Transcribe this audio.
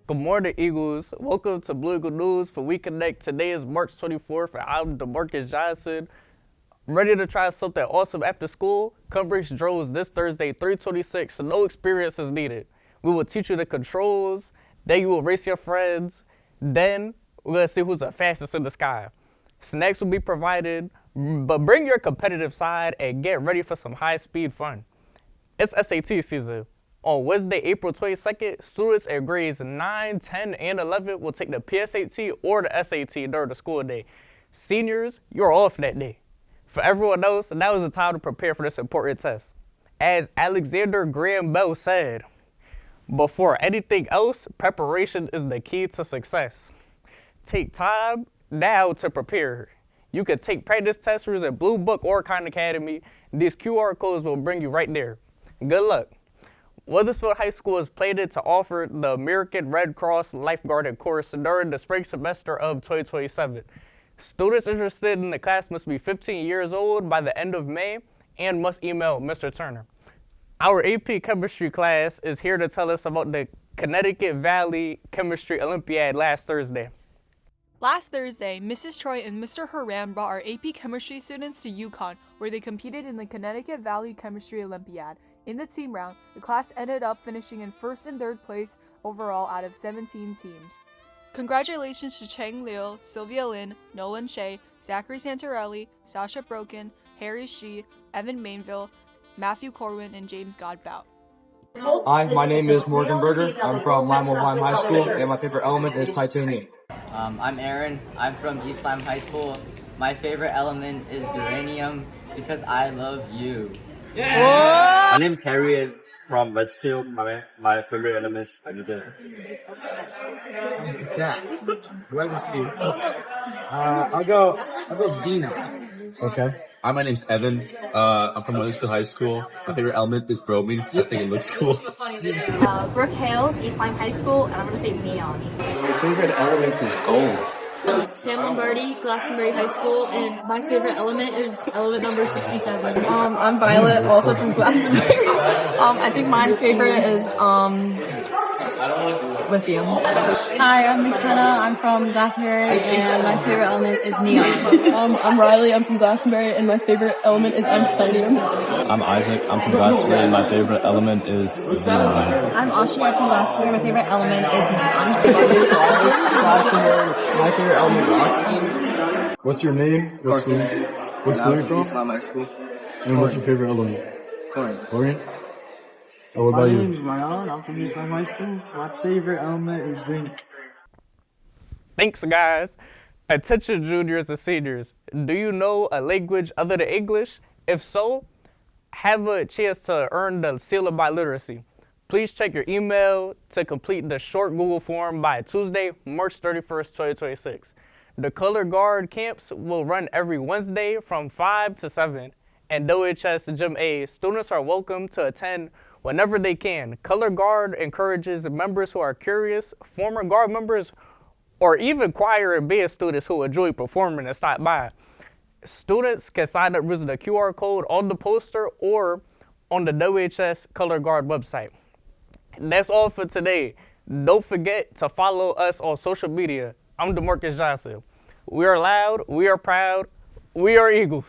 Good morning, Eagles. Welcome to Bluebook News for WeConnect. Today is March 24th, and I'm Demarcus Johnson. Ready to try something awesome after school? Come bring drills this Thursday, 3:26, so no experience is needed. We will teach you the controls, then you will race your friends, then we're going to see who's the fastest in the sky. Snacks will be provided, but bring your competitive side and get ready for some high-speed fun. It's SAT season. On Wednesday, April 22nd, students in grades 9, 10, and 11 will take the PSAT or the SAT during the school day. Seniors, you're off that day. For everyone else, now is the time to prepare for this important test. As Alexander Graham Bell said, before anything else, preparation is the key to success. Take time now to prepare. You can take practice tests using Bluebook or Khan Academy. These QR codes will bring you right there. Good luck. Weathersfield High School is slated to offer the American Red Cross Lifeguarding course during the spring semester of 2027. Students interested in the class must be 15 years old by the end of May and must email Mr. Turner. Our AP Chemistry class is here to tell us about the Connecticut Valley Chemistry Olympiad last Thursday. Last Thursday, Mrs. Troy and Mr. Horan brought our AP Chemistry students to UConn, where they competed in the Connecticut Valley Chemistry Olympiad. In the team round, the class ended up finishing in first and third place overall out of 17 teams. Congratulations to Cheng Liu, Sylvia Lin, Nolan Shea, Zachary Santarelli, Sasha Broken, Harry Shee, Evan Mainville, Matthew Corwin, and James Godbout. Hi, my name is Morgan Berger. I'm from Lime High School, and my favorite element is titanium. I'm Aaron. I'm from East Lyme High School. My favorite element is uranium because I love you. My name is Harry from Westfield. My favorite element is hydrogen. Zach. Where was you? I'll go Xeno. Okay. Hi, my name's Evan. I'm from Weathersfield High School. My favorite element is bromine because I think it looks cool. Brooke Hales, East Lyme High School, and I'm going to say neon. My favorite element is gold. Sam Lombardi, Glastonbury High School, and my favorite element is element number 67. I'm Violet, also from Glastonbury. I think my favorite is lithium. Hi, I'm McKenna. I'm from Glastonbury, and my favorite element is neon. I'm Riley. I'm from Glastonbury, and my favorite element is Einsteinium. I'm Isaac. I'm from Glastonbury, and my favorite element is xenon. I'm Ashi. I'm from Glastonbury. My favorite element is neon. My favorite element is oxygen. What's your name? What school are you from? East Lyme High School. And what's your favorite element? Chlorine. Oh, what My about name you? is Ryan. I'm from East Lyme High School. My favorite element is zinc. Thanks, guys. Attention, juniors and seniors. Do you know a language other than English? If so, have a chance to earn the seal of biliteracy. Please check your email to complete the short Google form by Tuesday, March 31st, 2026. The Color Guard camps will run every Wednesday from 5 to 7. And WHS Gym A, students are welcome to attend whenever they can. Color Guard encourages members who are curious, former Guard members, or even choir and band students who enjoy performing and stop by. Students can sign up using the QR code on the poster or on the WHS Color Guard website. That's all for today. Don't forget to follow us on social media. I'm Demarcus Johnson. We are loud, we are proud, we are Eagles.